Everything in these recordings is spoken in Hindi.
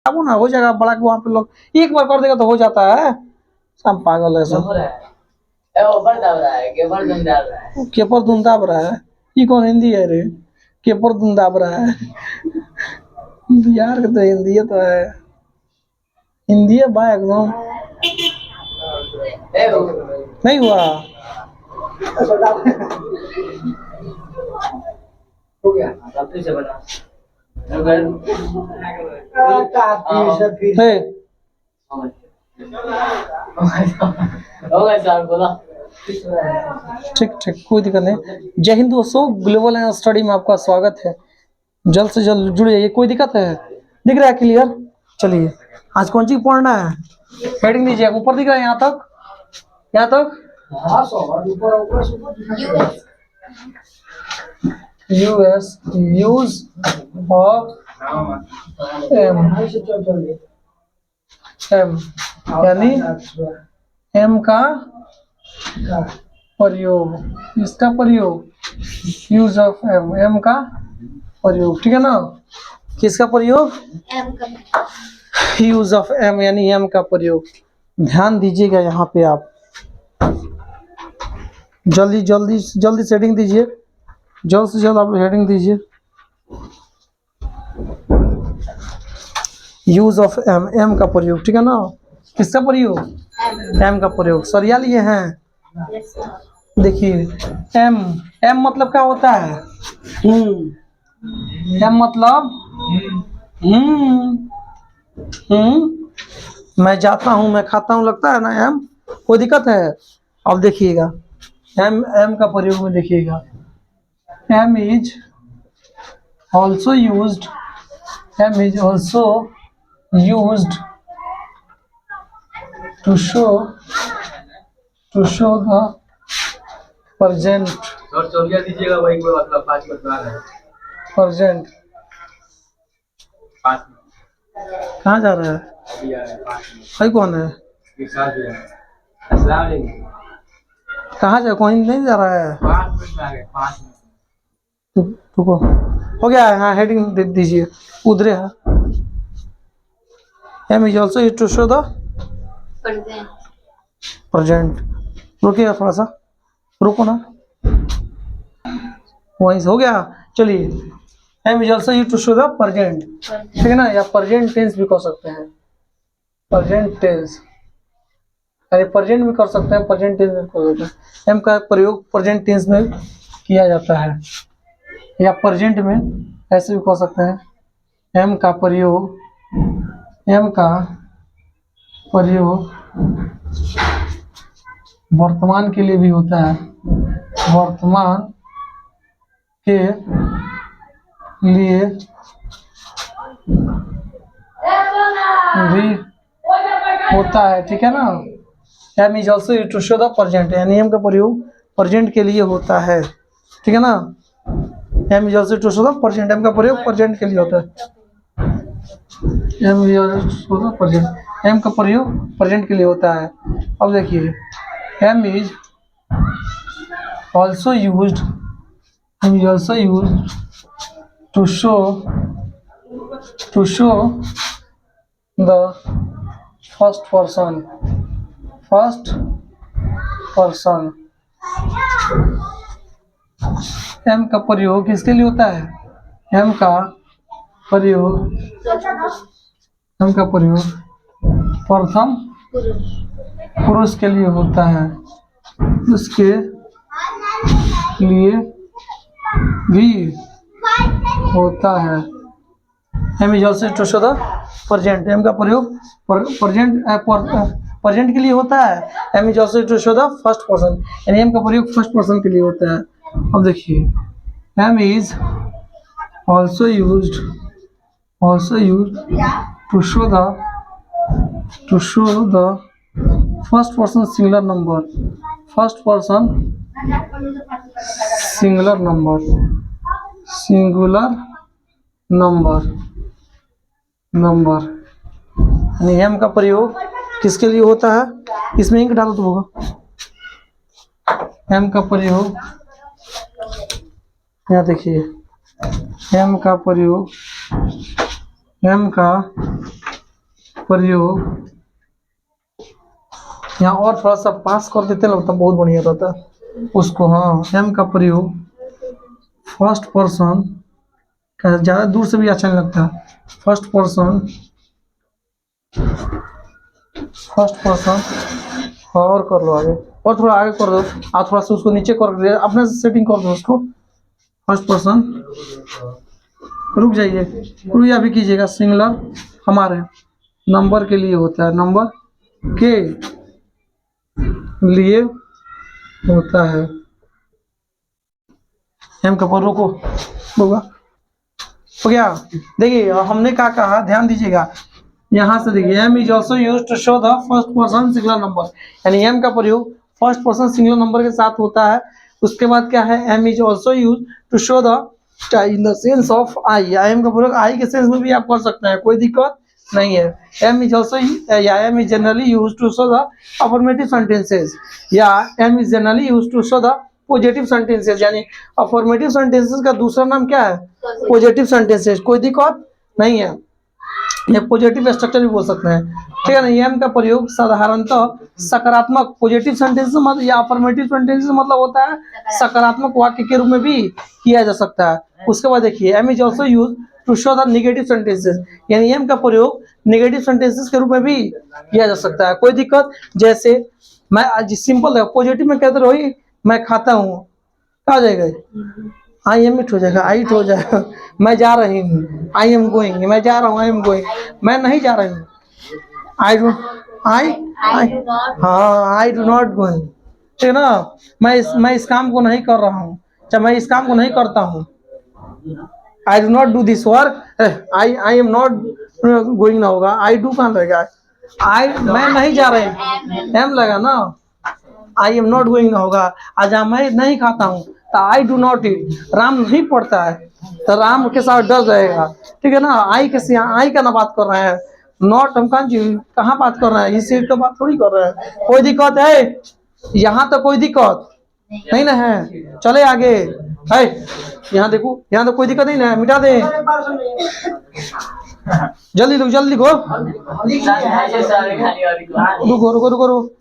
अब ना हो जाएगा बड़ा वहां पे लोग एक बार कर देगा तो हो जाता है। सब पागल है सब। केपर धुन दाब रहा है। ये कौन हिंदी है रे? केपर धुन दाब रहा है। बिहार का तो हिंदी है तो है। हिंदी है बा एकदम। नहीं हुआ। हो गया काफी से बना हे होगा सर बोला ठीक ठीक कोई दिक्कत नहीं। जय हिंद दोस्तों, ग्लोबल एंड स्टडी में आपका स्वागत है। जल्द से जल्द जुड़ जाइए। कोई दिक्कत है? दिख रहा है क्लियर? चलिए आज कौन सी पढ़ना है? हेडिंग दीजिए। ऊपर दिख रहा है यहाँ तक? यहाँ तक US use of am am यानी एम का प्रयोग, इसका प्रयोग, यूज ऑफ एम, एम का प्रयोग, ठीक है ना? किसका प्रयोग? एम का। यूज ऑफ एम यानी एम का प्रयोग। ध्यान दीजिएगा यहाँ पे आप जल्दी जल्दी जल्दी सेटिंग दीजिए। जल्द से जल्द आप हेडिंग दीजिए। यूज ऑफ एम, एम का प्रयोग, ठीक है ना? किसका प्रयोग? एम का प्रयोग। सरिया लिए हैं? देखिए एम, एम मतलब क्या होता है? एम मतलब मैं जाता हूँ, मैं खाता हूँ, लगता है ना एम? कोई दिक्कत है? अब देखिएगा एम, एम का प्रयोग में देखिएगा। Am is also used, am is also used to show the present. और चौकिया दीजिएगा वही कोई मतलब 5 मिनट में आ रहा है। प्रेजेंट 5 कहाँ जा रहा है? अभी आ रहा है 5 मिनट भाई कौन है? के साथ जो है। अस्सलाम वालेकुम। कहाँ जा? कहीं नहीं जा रहा है। 5 मिनट में आ गए 5 मिनट। रुको हो गया है। हाँ हेडिंग दे दीजिए। उधरे है। Am is also used to show the present. रुकिएगा थोड़ा सा, रुको ना। वहीं से हो गया। चलिए am is also used to show the present, ठीक है ना? या प्रेजेंट टेंस भी कह सकते हैं। प्रेजेंट टेंस अरे प्रेजेंट में कर सकते हैं, प्रेजेंट टेंस में कर सकते हैं। एम का प्रयोग प्रेजेंट टेंस में किया जाता है या प्रेजेंट में ऐसे भी कह सकते हैं। एम का प्रयोग, एम का प्रयोग वर्तमान के लिए भी होता है। वर्तमान के लिए भी होता है, ठीक है ना? Am is also used to show the present यानी एम का प्रयोग प्रेजेंट के लिए होता है, ठीक है ना? Am is also to show the present, am का प्रयोग प्रेजेंट के लिए होता है। Am is also show the present, am का प्रयोग प्रेजेंट के लिए होता है। अब देखिए am is also used, am is also used to show the first person, first person. Am का प्रयोग किसके लिए होता है? एम का प्रयोग, एम का प्रयोग प्रथम पुरुष के लिए होता है, उसके लिए भी होता है। Am is also to show the present, am का प्रयोग प्रेजेंट के लिए होता है। Am is also to show the first person यानी एम का प्रयोग फर्स्ट पर्सन के लिए होता है। अब देखिए am is also used to show the first person singular number, first person singular number, singular number यानी एम का प्रयोग किसके लिए होता है? इसमें इंक डालो तो होगा। एम का प्रयोग यहाँ देखिए, एम का प्रयोग, एम का प्रयोग, यहाँ और थोड़ा सा पास कर देते ना तो बहुत बढ़िया रहता उसको। हाँ, एम का प्रयोग फर्स्ट पर्सन, ज़्यादा दूर से भी अच्छा नहीं लगता। फर्स्ट पर्सन और कर लो आगे, और थोड़ा आगे कर दो, और थोड़ा सा उसको नीचे कर दे, अपने से सेटिंग कर दो उसको। फर्स्ट पर्सन, रुक जाइए, रुक अभी कीजिएगा। सिंगुलर हमारे नंबर के लिए होता है, नंबर के लिए होता है। एम का पर रोको होगा, हो गया। देखिए हमने क्या कहा, ध्यान दीजिएगा। यहाँ से देखिए, am is also use to show the first person singular number, यानी एम का प्रयोग फर्स्ट पर्सन सिंगुलर नंबर के साथ होता है। उसके बाद क्या है, am is also use to show the in the sense of I, am का प्रयोग आई के सेंस में भी आप कर सकते हैं, कोई दिक्कत नहीं है। एम इज ऑल्सो या am is generally use to show the affirmative sentences, या am is generally use to show the positive sentences, यानी अफर्मेटिव सेंटेंसेस का दूसरा नाम क्या है, पॉजिटिव सेंटेंसेस, कोई दिक्कत नहीं है। ये पॉजिटिव स्ट्रक्चर भी बोल सकते हैं, ठीक है ना। एम का प्रयोग साधारणतः सकारात्मक पॉजिटिव सेंटेंस मतलब या अफर्मेटिव सेंटेंस मतलब होता है सकारात्मक वाक्य के रूप में भी किया जा सकता है। उसके बाद देखिए, am is also use to show the negative sentences, यानी एम का प्रयोग नेगेटिव सेंटेंसेस के रूप में भी किया जा सकता है, कोई दिक्कत। जैसे मैं आज सिंपल है, पॉजिटिव में कहते रहो मैं खाता हूँ, क्या हो जाएगा, आई एम इट हो जाएगा, आई इट हो जाएगा। मैं जा रही हूँ, आई एम गोइंग, मैं जा रहा हूँ, आई एम गोइंग। मैं नहीं जा रही हूँ, आई डू आई हाँ, आई डू नॉट गोइंग, ठीक है ना। मैं इस काम को नहीं कर रहा हूँ, चाहे मैं इस काम को नहीं करता हूँ, I do not do this work, I am not going ना होगा, आई डू कहाँ लगेगा, मैं नहीं जा रही, एम लगा ना, आई एम नॉट गोइंग ना होगा। आज मैं नहीं खाता हूँ तो I do not eat, Ram नहीं पढ़ता है तो राम के साथ डर जाएगा, ठीक है ना। आई का ना बात कर रहे हैं, नॉट हम कहाँ बात कर रहे हैं, इस चीज का बात थोड़ी कर रहे हैं। कोई दिक्कत है यहाँ तो, कोई दिक्कत नहीं ना है, चले आगे है। यहाँ देखो, यहाँ तो कोई दिक्कत नहीं ना, मिटा दे, जल्दी गो, रुको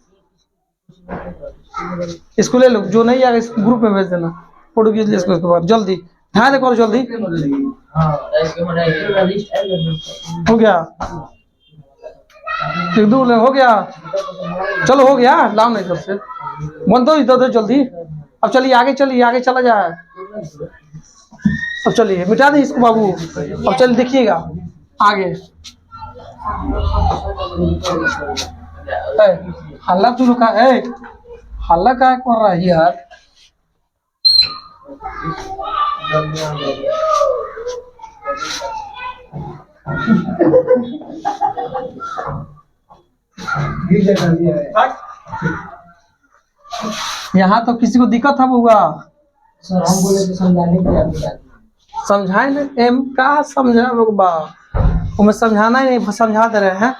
इसको ले लो, जो नहीं आएगा इस ग्रुप में भेज देना, फोटो खींच ले इसको, उसके बाद जल्दी ध्यान करो, जल्दी हो गया, दूर हो गया, चलो हो गया, लाओ नहीं इधर से, बंद दो इधर जल्दी। अब चलिए आगे चला जाए, अब चलिए मिटा दे इसको बाबू, अब चलिए देखिएगा आगे। हल्ला तू रुका है, हल्ला क्या कर रहा है यार, यहाँ तो किसी को दिक्कत है बउआ, हम बोले तो समझाने के लिए समझाए ना, एम का समझा बा, हमें समझाना ही नहीं, समझा दे रहे हैं।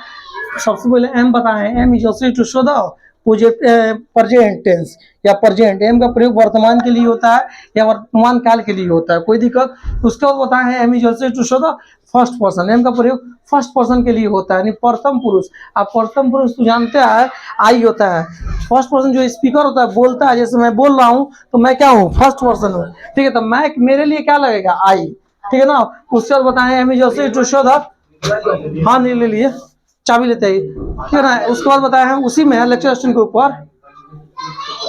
सबसे पहले एम बताएं, am is also to show the present tense या प्रेजेंट, एम का प्रयोग वर्तमान के लिए होता है या वर्तमान काल के लिए होता है, कोई दिक्कत। उसके बाद बताएं am is also to show the first person, am का प्रयोग फर्स्ट पर्सन के लिए होता है, यानी प्रथम पुरुष। आप प्रथम पुरुष तो जानते हैं आई होता है, फर्स्ट पर्सन जो स्पीकर होता है बोलता है, जैसे मैं बोल रहा हूँ तो मैं क्या हूँ, फर्स्ट पर्सन हूँ, ठीक है। तो मैं मेरे लिए क्या लगेगा, आई, ठीक है ना। उसके बाद बताएं am is also to show the, हाँ नहीं ले लिए, चाबी लेते ही, ठीक है ना। उसके बाद बताया है उसी में लेक्चर स्टूडेंट के ऊपर।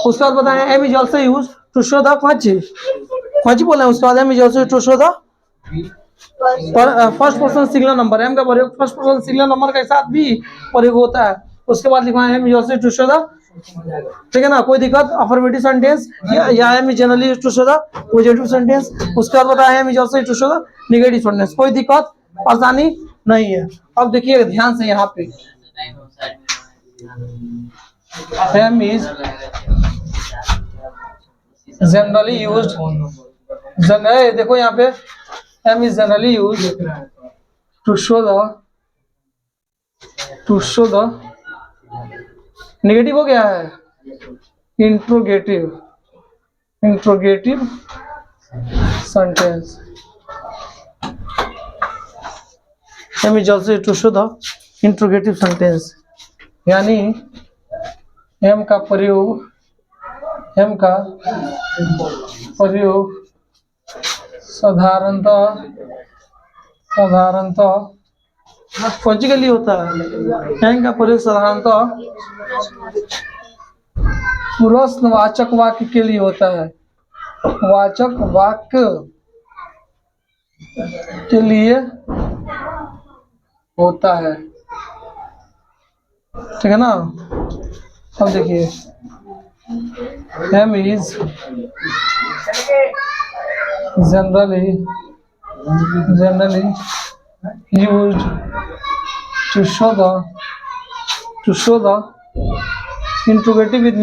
उसके बाद बताया am is also use to show the कौन बोले, उसके बाद am is also to show the first person singular number, am का प्रयोग फर्स्ट पर्सन सिंगुलर नंबर के साथ भी प्रयोग होता है। उसके बाद लिखा है am is also to show the, ठीक है ना, कोई दिक्कत। अफर्मेटिव सेंटेंस या am is generally used to show the positive sentence. उसके बाद बताया am is also to show the negative sentence, कोई दिक्कत परेशानी नहीं है। अब देखिए ध्यान से, यहाँ पे एम इज जनरली यूज्ड, देखो यहाँ पे am is generally used to show the negative हो गया है, interrogative sentence. Am is also to show the interrogative sentence, यानी एम का प्रयोग साधारणतः कौन सी के लिए होता है? एम का प्रयोग साधारणतः प्रश्नवाचक वाक्य के लिए होता है, वाचक वाक्य के लिए होता है, ठीक है ना। अब देखिए, am is generally used to show the interrogative with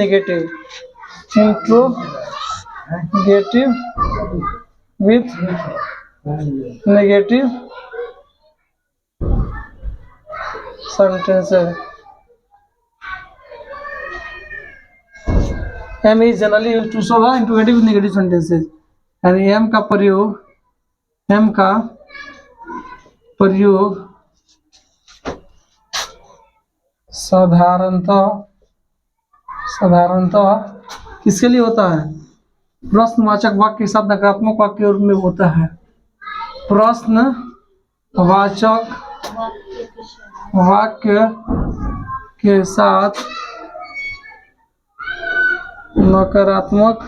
negative sentences. M is generally used to show the interrogative with negative sentences, यानी M का प्रयोग साधारणतः किसके लिए होता है? प्रश्नवाचक वाक्य के साथ नकारात्मक वाक्य के रूप में होता है। प्रश्नवाचक वाक्य के साथ नकारात्मक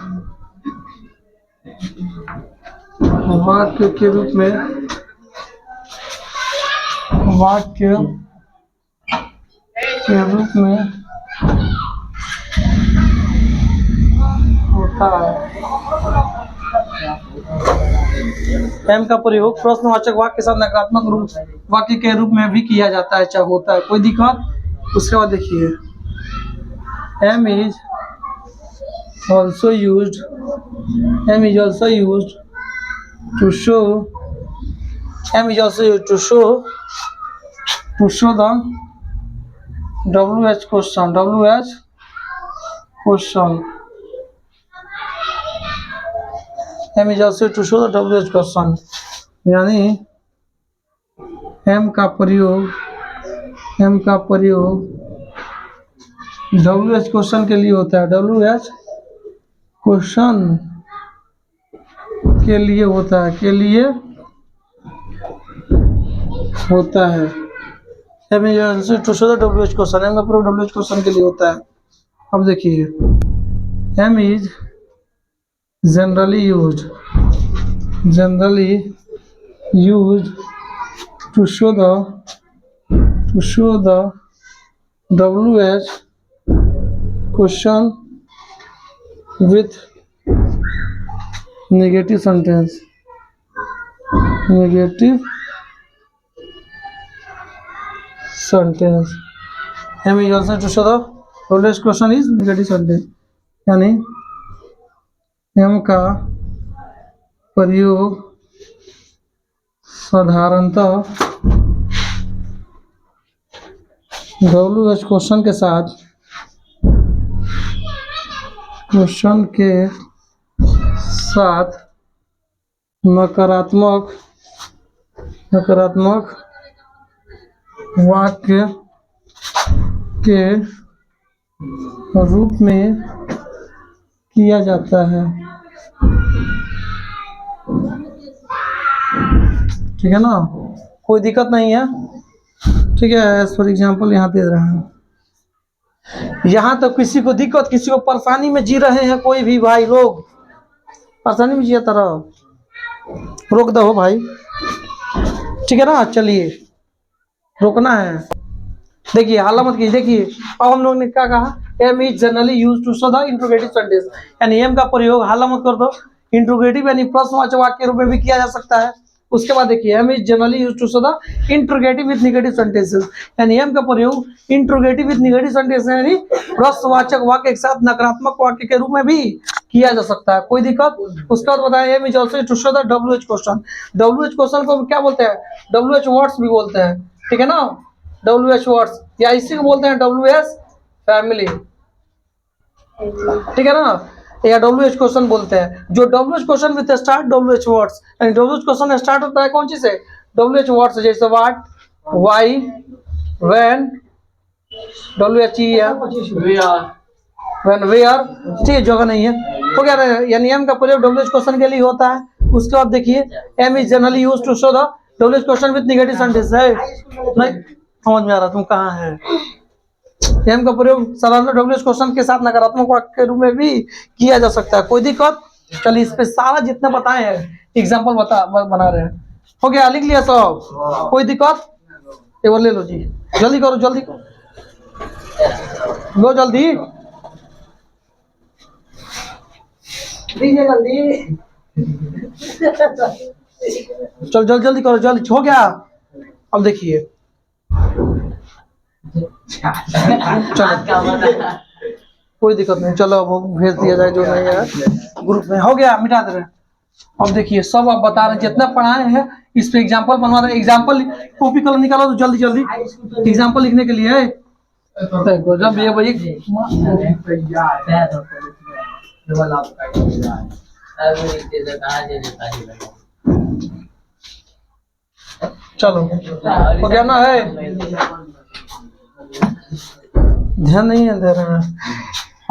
वाक्य के रूप में होता है। एम का प्रयोग प्रश्नवाचक वाक्य के साथ नकारात्मक वाक्य के रूप में भी किया जाता है, चाहे होता है, कोई दिक्कत? उसके बाद देखिए, am is also used to show the WH question, M is also to show the WH question, यानी M का प्रयोग WH क्वेश्चन के लिए होता है, WH क्वेश्चन के लिए होता है। M is also to show the WH question, M का प्रयोग WH क्वेश्चन के लिए होता है। अब देखिए, M is generally used to show the WH question with negative sentence, M is also to show the WH question is negative sentence, यानी M का प्रयोग साधारणतः WH क्वेश्चन के साथ नकारात्मक वाक्य के रूप में किया जाता है, ठीक है ना, कोई दिक्कत नहीं है, ठीक है। एज फॉर एग्जाम्पल यहाँ दे रहे हैं, यहाँ तो किसी को दिक्कत, किसी को परेशानी में जी रहे हैं, कोई भी भाई लोग परेशानी में जिया तरह रोक दो भाई, ठीक है ना। चलिए, रोकना है। देखिए, हाला मत कीजिए। देखिए, अब हम लोग ने क्या कहा, am is generally used to show the interrogative sentence, यानी एम का प्रयोग, हाला मत कर दो, इंट्रोगेटिव यानी प्रश्नवाचक वाक्य के रूप में भी किया जा सकता है। उसके बाद देखिए, am is generally used to show the interrogative with negative sentences, यानी एम का प्रयोग इंट्रोगेटिव विद नेगेटिव सेंटेंस यानी प्रश्नवाचक वाक्य के साथ नकारात्मक वाक्य के रूप में भी किया जा सकता है, कोई दिक्कत? उसके बाद बताया, am is also to show the WH question, WH question को क्या बोलते हैं? WH वर्ड्स भी बोलते हैं, ठीक है ना, WH वर्ड्स, या इसी को बोलते हैं WH फैमिली, ठीक है ना, या WH क्वेश्चन बोलते हैं। जो WH question with start WH words, यानी WH क्वेश्चन स्टार्ट होता है कौन चीज से? WH वर्ड्स, जैसे what, why, when WHER when where, ठीक है, जगह नहीं है, हो गया ना। यानी एम का प्रयोग डब्ल्यू एच क्वेश्चन के लिए होता है। उसके बाद देखिए am is generally use to show the W H question with negative sentence है। नहीं समझ में आ रहा तुम कहाँ है। एम का प्रयोग साधारणतः डब्ल्यू एच क्वेश्चन के साथ नकारात्मक वाक्य के रूप में भी किया जा सकता है। कोई दिक्कत? चलिए इस पे सारा जितना बताए हैं एग्जाम्पल बना रहे हैं। हो गया, लिख लिया सब? कोई दिक्कत? एक बार ले लो जी, जल्दी करो, जल्दी करो, लो जल्दी, दीजिए जल्दी। चल जल्दी जल्दी करो, जल्दी। हो गया? अब देखिए चलो कोई दिक्कत नहीं, चलो अब भेज दिया जाए जो नहीं है ग्रुप में। हो गया, मिटा दे रहे हैं। अब देखिए सब आप बता रहे हैं, जितना पढ़ाए हैं इस पे एग्जाम्पल बनवा रहे हैं। एग्जाम्पल कॉपी कलर निकालो तो जल्दी जल्दी एग्जाम्पल लिखने के लिए। देखो जब ये भाई चलो हो गया ना है, ध्यान नहीं है दे रहे हैं।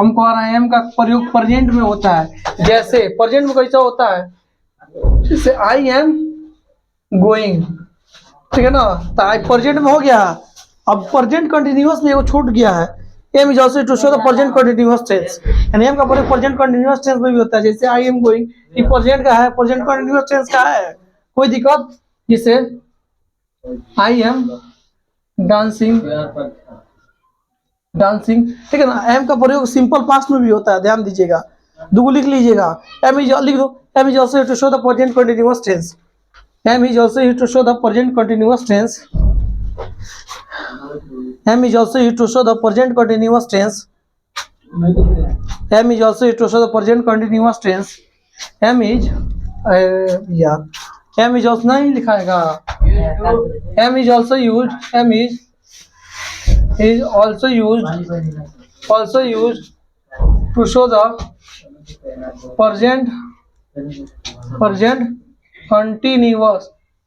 हम कह रहे हैं एम का प्रयोग प्रेजेंट में होता है। जैसे प्रेजेंट में कैसा होता है, जैसे आई एम गोइंग, ठीक है ना, तो आई प्रेजेंट में हो गया। अब प्रेजेंट कंटिन्यूअस में वो छूट गया है। Am is also to show the present continuous tense, यानी एम का प्रयोग प्रेजेंट कंटिन्यूअस टेंस में भी होता है। जैसे आई एम गोइंग, ये प्रेजेंट का है, प्रेजेंट कंटिन्यूअस टेंस का है, कोई दिक्कत? जैसे आई एम डांसिंग, डांसिंग, ठीक है ना। एम का प्रयोग सिंपल पास्ट में भी होता है, ध्यान दीजिएगा। दुगो लिख लीजिएगा, एम इज, लिख दो, am is also to show the present continuous tense. Am is also to show the present continuous tense. M is also used to show the present continuous tense. M is also used to show the present continuous tense. M is M is also नहीं लिखाएगा। M is also used, M is also used to show the present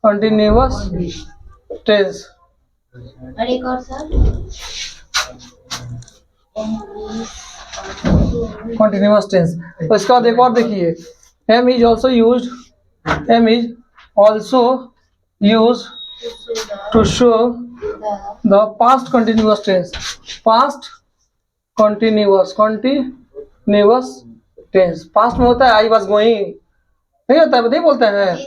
continuous tense. और एक और सर कंटिन्यूअस टेंस। तो इसका बाद एक और देखिए, am is also use, am is also use to show the past continuous tense. Past continuous tense past में होता है। आई वाज गोइंग नहीं होता है, नहीं बोलते हैं।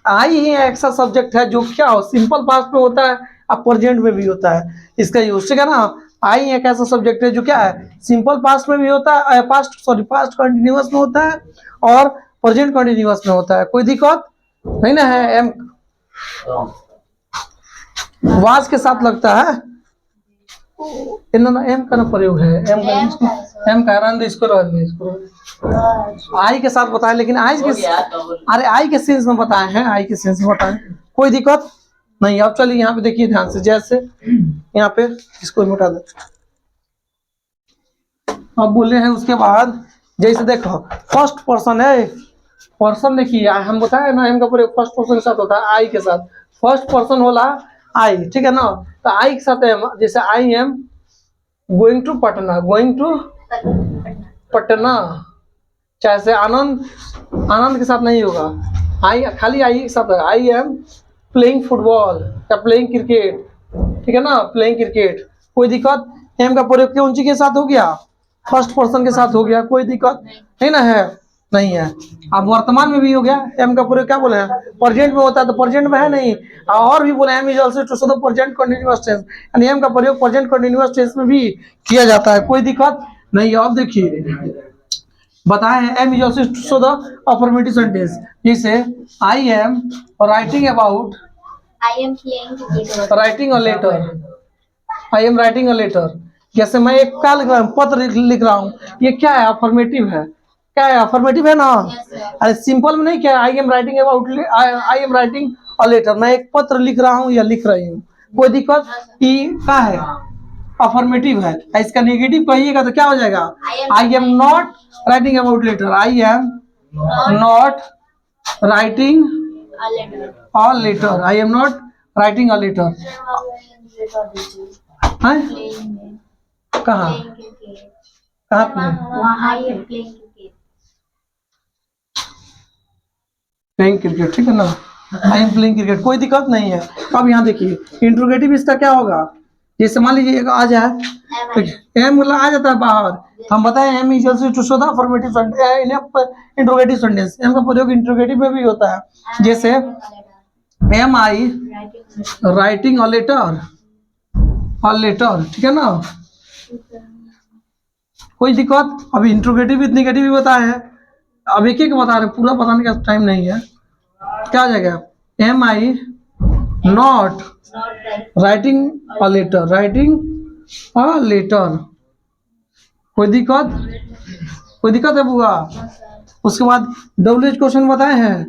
आई ही ऐसा सब्जेक्ट है जो क्या हो, सिंपल पास्ट में होता है, अब प्रेजेंट में भी होता है इसका यूज, ठीक है ना। आई एक ऐसा सब्जेक्ट है जो क्या है, सिंपल पास्ट में भी होता है, पास्ट कंटिन्यूअस में होता है और प्रेजेंट कंटिन्यूअस में होता है। कोई दिक्कत नहीं ना है। एम वाज के साथ लगता है, एम का ना प्रयोग है। एम का रन इसको आई के साथ बताए, लेकिन आई के, अरे आई के सेंस में बताए हैं, आई के सेंस में बताए, कोई दिक्कत नहीं। अब चलिए यहाँ पे देखिए ध्यान से, जैसे यहाँ पे इसको मिटा दे। अब बोले हैं उसके बाद, जैसे देखो फर्स्ट पर्सन है, पर्सन देखिए हम बताए ना, एम का प्रयोग फर्स्ट पर्सन के साथ होता है, आई के साथ। फर्स्ट पर्सन होला आई, ठीक है ना। तो आई के साथ है, जैसे I am going to Patna, going to Patna. जैसे आनंद, आनंद के साथ नहीं होगा, आई खाली आई के साथ है। आई एम प्लेइंग फुटबॉल या प्लेइंग क्रिकेट, ठीक है ना, प्लेइंग क्रिकेट। कोई दिक्कत? एम का प्रयोग कौन सी के साथ हो गया, फर्स्ट पर्सन के साथ हो गया, कोई दिक्कत नहीं ना है, नहीं है। अब वर्तमान में भी हो गया, एम का प्रयोग क्या बोले हैं, प्रेजेंट में होता है, तो प्रेजेंट में है नहीं। और भी बोले am is also to show the present continuous tense, यानी एम का प्रयोग प्रेजेंट कंटीन्यूअस टेंस में भी किया जाता है, कोई दिक्कत नहीं। अब देखिए बताए हैं am is also to show the affirmative sentence. जैसे I am writing about, I am playing writing a letter, I am writing a letter. जैसे मैं एक क्या लिख रहा हूँ, पत्र लिख रहा हूँ, ये क्या है, अफर्मेटिव है, क्या है, अफर्मेटिव है ना। अरे सिंपल में नहीं, क्या I am writing about, I am writing a letter, मैं एक पत्र लिख रहा हूँ या लिख रही हूँ, कोई दिक्कत? क्या है, अफर्मेटिव है। इसका नेगेटिव कहिएगा तो क्या हो जाएगा, I am not writing about letter, I am not writing a letter, I am not writing a letter. Record दीजिए हाँ प्लेइंग में कहाँ प्लेइंग क्रिकेट कहाँ वहाँ I am playing cricket playing cricket, ठीक है ना, आई एम प्लेइंग क्रिकेट, कोई दिक्कत नहीं है। अब यहाँ देखिए इंट्रोगेटिव इसका क्या होगा, जैसे मान लीजिए एक आ जाए तो एम मतलब आ जाता है बाहर, तो हम बताएं am is also to show the affirmative sentence, interrogative sentence, am का प्रयोग इंट्रोगेटिव में भी होता है। जैसे am I writing a letter, ठीक है ना, कोई दिक्कत। अभी इंट्रोगेटिव विद नेगेटिव भी बताए हैं, अब एक एक बता रहे हैं, पूरा बताने का टाइम नहीं है। क्या आ जाएगा, am I not writing a letter, writing a letter, कोई दिक्कत है बुआ। उसके बाद डब्ल्यू एच क्वेश्चन बताए हैं,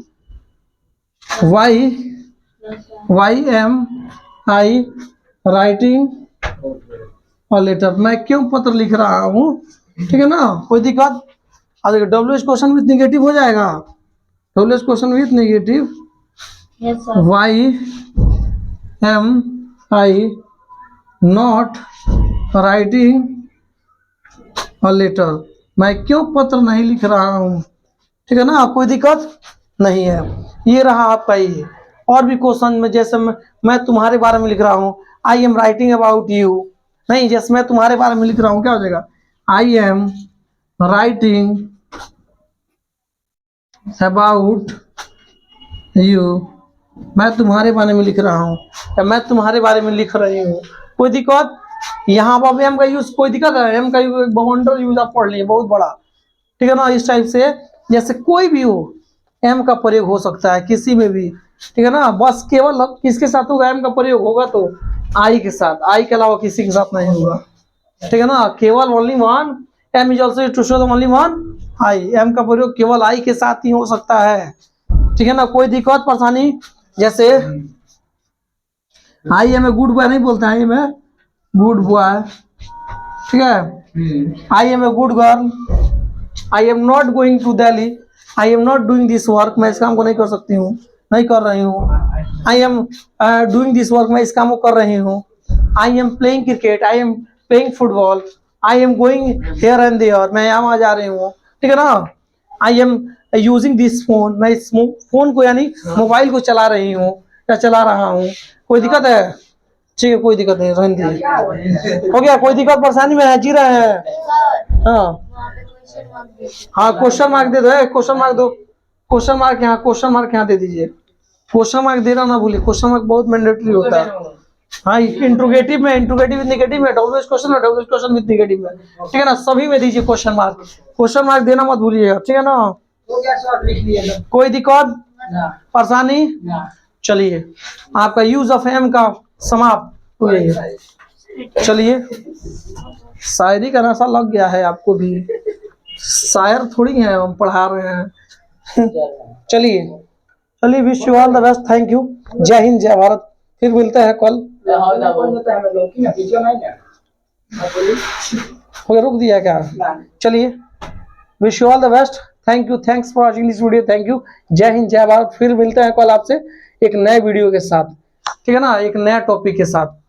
why am I writing a letter, मैं क्यों पत्र लिख रहा हूँ, ठीक है ना, कोई दिक्कत। अब W H question with negative हो जाएगा, W H question with negative, yes sir why am I not writing a letter, मैं क्यों पत्र नहीं लिख रहा हूँ, ठीक है ना, कोई दिक्कत नहीं है। ये रहा आपका ये। और भी क्वेश्चन में जैसे मैं तुम्हारे बारे में लिख रहा हूँ, I am writing about you, नहीं जैसे मैं तुम्हारे बारे में लिख रहा हूँ क्या हो जाएगा, I am writing about you, मैं तुम्हारे बारे में लिख रहा हूँ या मैं तुम्हारे बारे में लिख रही हूँ, कोई दिक्कत। यहाँ पर एम का यूज कोई दिक्कत है, एम का बाउंडर यूज आप पढ़ लीजिए बहुत बड़ा, ठीक है ना, इस टाइप से जैसे कोई भी हो एम का प्रयोग हो सकता है किसी में भी, ठीक है ना, बस केवल किसके साथ होगा, एम का प्रयोग होगा तो आई के साथ, आई के अलावा किसी के साथ नहीं होगा, ठीक है ना, केवल only one, am is also to show the only one I, am का प्रयोग केवल आई के साथ ही हो सकता है, ठीक है ना, कोई दिक्कत परेशानी। जैसे I am a good boy नहीं बोलते, I am a good boy, ठीक है, I am a good girl, I am not going to Delhi, I am not doing this work, मैं इस काम को नहीं कर सकती हूँ, नहीं कर रही हूँ, I am doing this work, मैं इस काम को कर रही हूँ, I am playing cricket, I am playing football, I am going here and there, मैं यहाँ वहाँ जा रही हूँ, ठीक है ना, I am using this phone, मैं इस फोन को यानी मोबाइल को चला रही हूँ या चला रहा हूँ, कोई दिक्कत है, ठीक है, कोई दिक्कत नहीं, रहने दीजिए, हो गया, कोई दिक्कत परेशानी में है, जी रहे हैं, हाँ वहाँ पे क्वेश्चन मार्क दीजिए हाँ क्वेश्चन मार्क दे दो, क्वेश्चन मार्क दो, क्वेश्चन मार्क यहाँ, क्वेश्चन मार्क यहाँ दे दीजिए, क्वेश्चन मार्क देना ना भूलिए, क्वेश्चन मार्क बहुत मैंडेटरी होता है। हाँ इंट्रोगेटिव में, इंट्रोगेटिव विद नेगेटिव में, डब्ल्यू एच क्वेश्चन है, W H question with negative में, ठीक है ना, सभी में दीजिए क्वेश्चन मार्क देना मत भूलिएगा, ठीक है ना, हो गया सर, लिख लिए कोई दिक्कत ना परेशानी। ना। चलिए आपका यूज ऑफ एम का समाप्त हो गया, चलिए शायरी का नशा लग गया है आपको भी, शायर थोड़ी हैं हम पढ़ा रहे हैं। चलिए wish you all the best, thank you, जय हिंद जय भारत, फिर मिलते हैं कल। कोई रुक दिया क्या, चलिए wish you all the best, thank you, thanks for watching this video, thank you, जय हिंद जय भारत, फिर मिलते हैं कल आपसे एक नए वीडियो के साथ, ठीक है ना, एक नया टॉपिक के साथ।